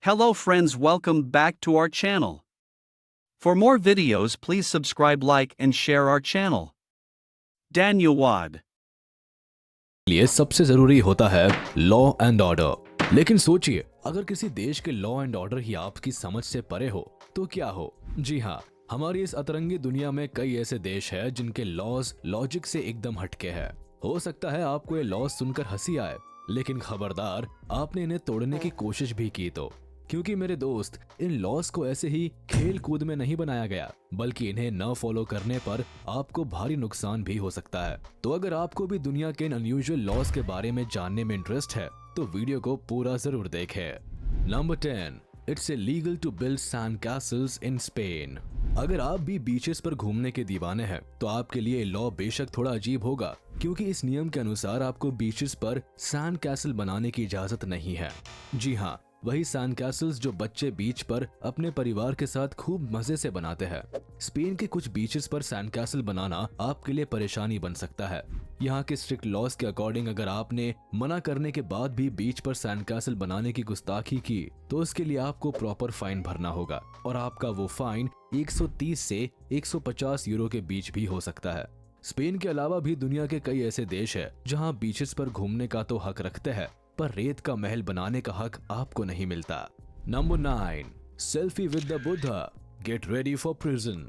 Hello friends, welcome back to our channel. For more videos please subscribe, like and share our channel. धन्यवाद। लिए सबसे जरूरी होता है लॉ एंड ऑर्डर। लेकिन सोचिए, अगर किसी देश के लॉ एंड ऑर्डर ही आपकी समझ से परे हो तो क्या हो। जी हाँ, हमारी इस अतरंगी दुनिया में कई ऐसे देश हैं जिनके लॉज लॉजिक से एकदम हटके हैं। हो सकता है आपको ये लॉज सुनकर हंसी आए, लेकिन खबरदार आपने इन्हें तोड़ने की कोशिश भी की तो, क्योंकि मेरे दोस्त, इन लॉज को ऐसे ही खेल कूद में नहीं बनाया गया, बल्कि इन्हें न फॉलो करने पर आपको भारी नुकसान भी हो सकता है। तो अगर आपको भी दुनिया के इन अनयूजुअल लॉज के बारे में जानने में इंटरेस्ट है तो वीडियो को पूरा जरूर देखें। Number 10, it's illegal to build sand castles in Spain. अगर आप भी बीचेस पर घूमने के दीवाने हैं तो आपके लिए लॉ बेशक थोड़ा अजीब होगा, क्योंकि इस नियम के अनुसार आपको बीचेस पर सैंड कैसल बनाने की इजाजत नहीं है। जी हाँ, वही सैंड कैसल्स जो बच्चे बीच पर अपने परिवार के साथ खूब मजे से बनाते हैं। स्पेन के कुछ बीचेस पर सैंड कैसल बनाना आपके लिए परेशानी बन सकता है। यहाँ के स्ट्रिक्ट लॉज के अकॉर्डिंग अगर आपने मना करने के बाद भी बीच पर सैंड कैसल बनाने की गुस्ताखी की तो उसके लिए आपको प्रॉपर फाइन भरना होगा, और आपका वो फाइन 130 से 150 यूरो के बीच भी हो सकता है। स्पेन के अलावा भी दुनिया के कई ऐसे देश है जहाँ बीचेस पर घूमने का तो हक रखते हैं, पर रेत का महल बनाने का हक आपको नहीं मिलता। Number 9, selfie with the Buddha, get ready for prison.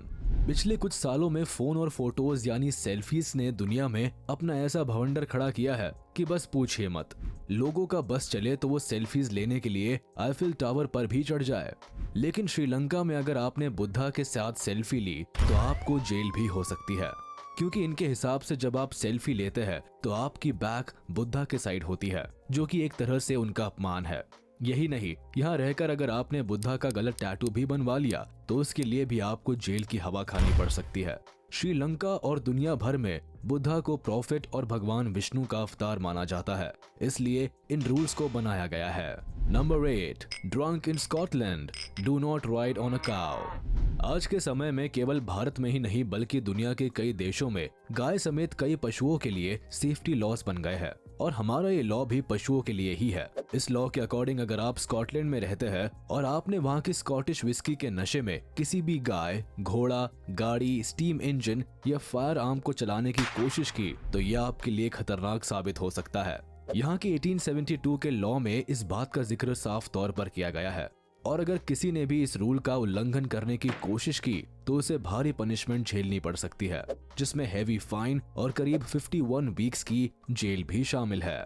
पिछले कुछ सालों में फोन और फोटोज यानी सेल्फीज ने दुनिया में अपना ऐसा भवंडर खड़ा किया है कि बस पूछिए मत। लोगों का बस चले तो वो सेल्फीज लेने के लिए आईफिल टावर पर भी चढ़ जाए। लेकिन श्रीलंका में अगर आपने बुद्धा के साथ सेल्फी ली तो आपको जेल भी हो सकती है, क्योंकि इनके हिसाब से जब आप सेल्फी लेते हैं तो आपकी बैक बुद्धा के साइड होती है, जो कि एक तरह से उनका अपमान है। यही नहीं, यहाँ रहकर अगर आपने बुद्धा का गलत टैटू भी बनवा लिया तो उसके लिए भी आपको जेल की हवा खानी पड़ सकती है। श्रीलंका और दुनिया भर में बुद्धा को प्रॉफिट और भगवान विष्णु का अवतार माना जाता है, इसलिए इन रूल्स को बनाया गया है। Number 8, drunk in Scotland, do not ride on a cow. आज के समय में केवल भारत में ही नहीं बल्कि दुनिया के कई देशों में गाय समेत कई पशुओं के लिए सेफ्टी लॉस बन गए हैं, और हमारा ये लॉ भी पशुओं के लिए ही है। इस लॉ के अकॉर्डिंग अगर आप स्कॉटलैंड में रहते हैं और आपने वहाँ की स्कॉटिश विस्की के नशे में किसी भी गाय, घोड़ा, गाड़ी, स्टीम इंजन या फायर आर्म को चलाने की कोशिश की तो यह आपके लिए खतरनाक साबित हो सकता है। यहाँ के 1872 के लॉ में इस बात का जिक्र साफ तौर पर किया गया है, और अगर किसी ने भी इस रूल का उल्लंघन करने की कोशिश की तो उसे भारी पनिशमेंट झेलनी पड़ सकती है, जिसमें हैवी फाइन और करीब 51 वीक्स की जेल भी शामिल है।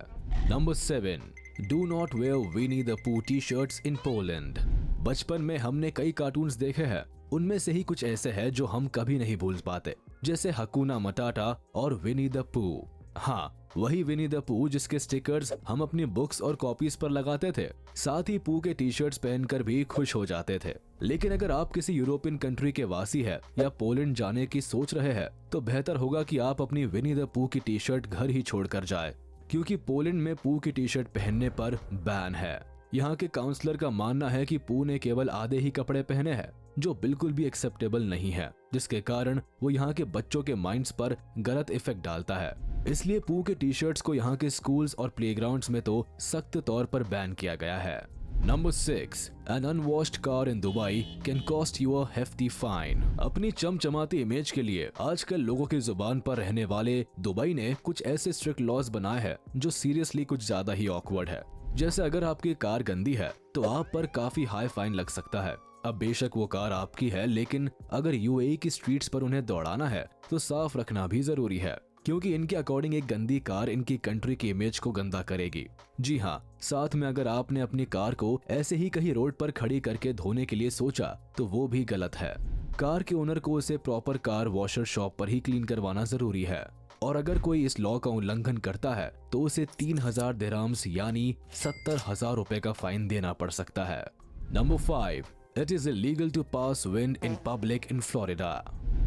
Number 7, do not wear Winnie the Pooh T shirts in Poland. बचपन में हमने कई कार्टून्स देखे हैं, उनमें से ही कुछ ऐसे हैं जो हम कभी नहीं भूल पाते, जैसे हकुना मटाटा और विनी द पू। हाँ, वही विनी द पू जिसके स्टिकर्स हम अपनी बुक्स और कॉपीज पर लगाते थे, साथ ही पू के टी शर्ट्स पहनकर भी खुश हो जाते थे। लेकिन अगर आप किसी यूरोपियन कंट्री के वासी है या पोलैंड जाने की सोच रहे हैं तो बेहतर होगा कि आप अपनी विनी द पू की टी शर्ट घर ही छोड़कर जाए, क्योंकि पोलैंड में पू की टी शर्ट पहनने पर बैन है। यहाँ के काउंसलर का मानना है कि पू ने केवल आधे ही कपड़े पहने हैं, जो बिल्कुल भी एक्सेप्टेबल नहीं है, जिसके कारण वो यहाँ के बच्चों के माइंड्स पर गलत इफेक्ट डालता है। इसलिए पू के टी शर्ट्स को यहाँ के स्कूल्स और प्लेग्राउंड्स में तो सख्त तौर पर बैन किया गया है। Number 6, an unwashed car in Dubai can cost you a hefty fine. अपनी चमचमाती इमेज के लिए आजकल लोगों की जुबान पर रहने वाले दुबई ने कुछ ऐसे स्ट्रिक्ट लॉज बनाए हैं जो सीरियसली कुछ ज्यादा ही ऑकवर्ड है। जैसे अगर आपकी कार गंदी है तो आप पर काफी हाई फाइन लग सकता है। अब बेशक वो कार आपकी है, लेकिन अगर यूएई की स्ट्रीट्स पर उन्हें दौड़ाना है तो साफ रखना भी जरूरी है, क्योंकि इनके अकॉर्डिंग एक गंदी कार इनकी कंट्री की इमेज को गंदा करेगी। जी हाँ, साथ में अगर आपने अपनी कार को ऐसे ही कहीं रोड पर खड़ी करके धोने के लिए सोचा तो वो भी गलत है। कार के ओनर को उसे प्रॉपर कार वॉशर शॉप पर ही क्लीन करवाना जरूरी है, और अगर कोई इस लॉ का उल्लंघन करता है तो उसे 3000 दिरहम्स यानी 70,000 रुपए का फाइन देना पड़ सकता है। Number 5, it is illegal to pass wind in public in Florida.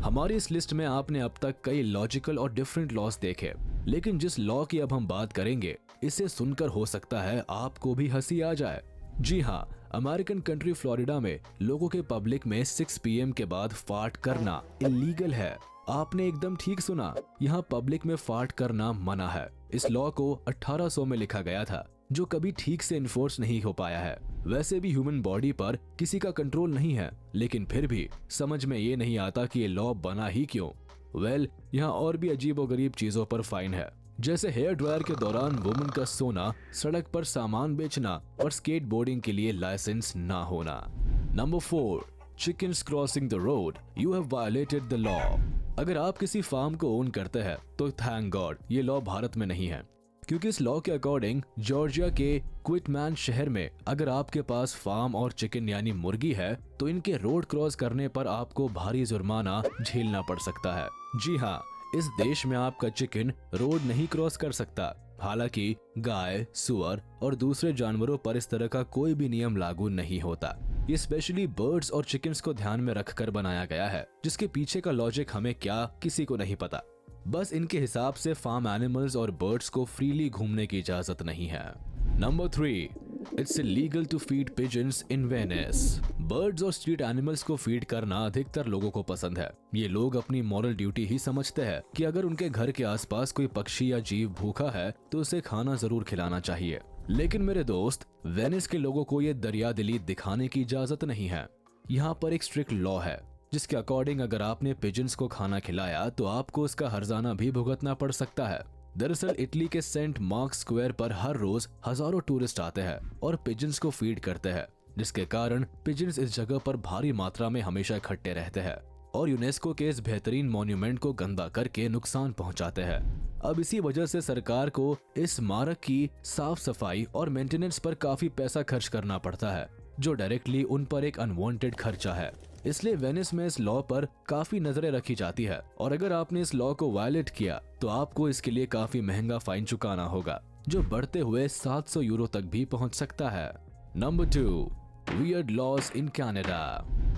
हमारी इस लिस्ट में आपने अब तक कई लॉजिकल और डिफरेंट लॉज देखे, लेकिन जिस लॉ की अब हम बात करेंगे इसे सुनकर हो सकता है आपको भी हंसी आ जाए। जी हाँ, अमेरिकन कंट्री फ्लोरिडा में लोगों के पब्लिक में 6 PM के बाद फार्ट करना इलीगल है। आपने एकदम ठीक सुना, यहाँ पब्लिक में फार्ट करना मना है। इस लॉ को 1800 में लिखा गया था, जो कभी ठीक से इन्फोर्स नहीं हो पाया है। वैसे भी ह्यूमन बॉडी पर किसी का कंट्रोल नहीं है, लेकिन फिर भी समझ में ये नहीं आता कि ये लॉ बना ही क्यों। यहाँ और भी अजीबोगरीब चीजों पर फाइन है, जैसे हेयर ड्रायर के दौरान वुमेन का सोना, सड़क पर सामान बेचना और स्केटबोर्डिंग के लिए लाइसेंस ना होना। Number 4, chickens crossing the road, you have violated the law. अगर आप किसी फार्म को ओन करते हैं तो थैंक गॉड ये लॉ भारत में नहीं है, क्योंकि इस लॉ के अकॉर्डिंग जॉर्जिया के क्विटमैन शहर में अगर आपके पास फार्म और चिकन यानी मुर्गी है तो इनके रोड क्रॉस करने पर आपको भारी जुर्माना झेलना पड़ सकता है। जी हाँ, इस देश में आपका चिकन रोड नहीं क्रॉस कर सकता। हालांकि गाय, सुअर और दूसरे जानवरों पर इस तरह का कोई भी नियम लागू नहीं होता। ये स्पेशली बर्ड्स और चिकन्स को ध्यान में रखकर बनाया गया है, जिसके पीछे का लॉजिक हमें क्या किसी को नहीं पता। बस इनके हिसाब से फार्म एनिमल्स और बर्ड्स को फ्रीली घूमने की इजाजत नहीं है। Number 3, it's illegal to feed pigeons in Venice. Birds और स्ट्रीट एनिमल्स को फीड करना अधिकतर लोगों को पसंद है। ये लोग अपनी मॉरल ड्यूटी ही समझते हैं कि अगर उनके घर के आसपास कोई पक्षी या जीव भूखा है तो उसे खाना जरूर खिलाना चाहिए। लेकिन मेरे दोस्त, वेनिस के लोगों को ये दरियादिली दिखाने की इजाजत नहीं है। यहाँ पर एक स्ट्रिक्ट लॉ है जिसके अकॉर्डिंग अगर आपने पिजन्स को खाना खिलाया तो आपको उसका हर्जाना भी भुगतना पड़ सकता है। दरअसल इटली के सेंट मार्क स्क्वायर पर हर रोज हजारों टूरिस्ट आते हैं और पिजन्स को फीड करते हैं, जिसके कारण पिजन्स इस जगह पर भारी मात्रा में हमेशा इकट्ठे रहते हैं और यूनेस्को के इस बेहतरीन मॉन्यूमेंट को गंदा करके नुकसान पहुंचाते हैं। अब इसी वजह से सरकार को इस स्मारक की साफ सफाई और मेंटेनेंस पर काफी पैसा खर्च करना पड़ता है, जो डायरेक्टली उन पर एक अनवांटेड खर्चा है। इसलिए वेनिस में इस लॉ पर काफी नजरें रखी जाती है और अगर आपने इस लॉ को वायलेट किया तो आपको इसके लिए काफी महंगा फाइन चुकाना होगा, जो बढ़ते हुए 700 यूरो तक भी पहुंच सकता है। Number 2, weird laws in Canada.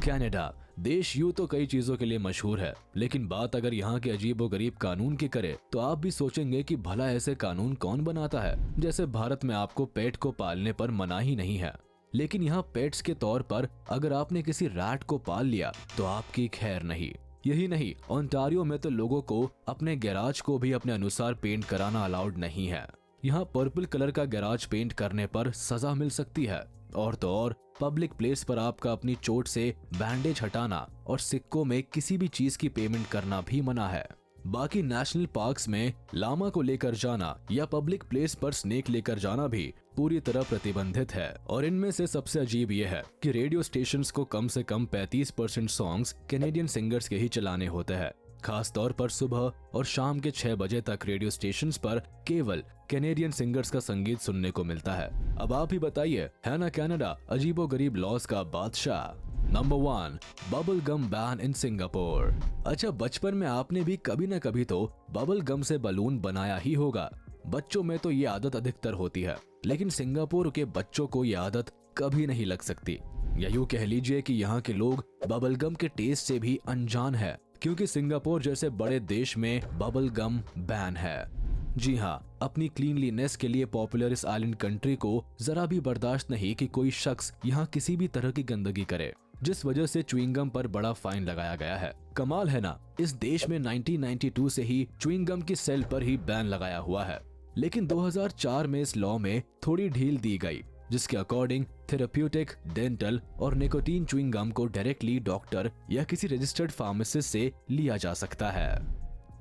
Canada देश यूं तो कई चीजों के लिए मशहूर है, लेकिन बात अगर यहाँ के अजीबोगरीब कानून की करे तो आप भी सोचेंगे कि भला ऐसे कानून कौन बनाता है। जैसे भारत में आपको पेट को पालने पर मनाही नहीं है, लेकिन यहाँ पेट्स के तौर पर अगर आपने किसी रैट को पाल लिया तो आपकी खैर नहीं। यही नहीं, ओंटारियो में तो लोगों को अपने गैराज को भी अपने अनुसार पेंट कराना अलाउड नहीं है। यहाँ पर्पल कलर का गैराज पेंट करने पर सजा मिल सकती है। और तो और पब्लिक प्लेस पर आपका अपनी चोट से बैंडेज हटाना और सिक्कों में किसी भी चीज की पेमेंट करना भी मना है। बाकी नेशनल पार्क्स में लामा को लेकर जाना या पब्लिक प्लेस पर स्नेक लेकर जाना भी पूरी तरह प्रतिबंधित है। और इनमें से सबसे अजीब यह है कि रेडियो स्टेशंस को कम से कम 35% सॉन्ग्स कैनेडियन सिंगर्स के ही चलाने होते हैं। खास तौर पर सुबह और शाम के 6 बजे तक रेडियो स्टेशंस पर केवल कैनेडियन सिंगर्स का संगीत सुनने को मिलता है। अब आप ही बताइए, है ना कनाडा अजीबोगरीब लॉज का बादशाह। Number 1, bubble gum ban in Singapore. अच्छा, बचपन में आपने भी कभी न कभी तो बबल गम से बलून बनाया ही होगा। बच्चों में तो ये आदत अधिकतर होती है, लेकिन सिंगापुर के बच्चों को ये आदत कभी नहीं लग सकती। या यूं कह लीजिए कि यहाँ के लोग बबल गम के टेस्ट से भी अनजान है, क्योंकि सिंगापुर जैसे बड़े देश में बबल गम बैन है। जी हाँ, अपनी क्लीनलीनेस के लिए पॉपुलर इस आइलैंड कंट्री को जरा भी बर्दाश्त नहीं कि कोई शख्स यहाँ किसी भी तरह की गंदगी करे, जिस वजह से च्युइंगम पर बड़ा फाइन लगाया गया है। कमाल है ना, इस देश में 1992 से ही च्युइंगम की सेल पर ही बैन लगाया हुआ है, लेकिन 2004 में इस लॉ में थोड़ी ढील दी गई, जिसके अकॉर्डिंग थेरेप्यूटिक, डेंटल और निकोटीन च्युइंगम को डायरेक्टली डॉक्टर या किसी रजिस्टर्ड फार्मासिस्ट से लिया जा सकता है।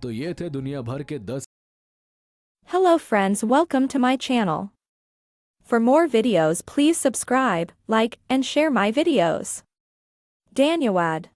तो ये थे दुनिया भर के 10। Hello friends, welcome to my channel. For more videos please subscribe, like and share my videos. Dhanyawad.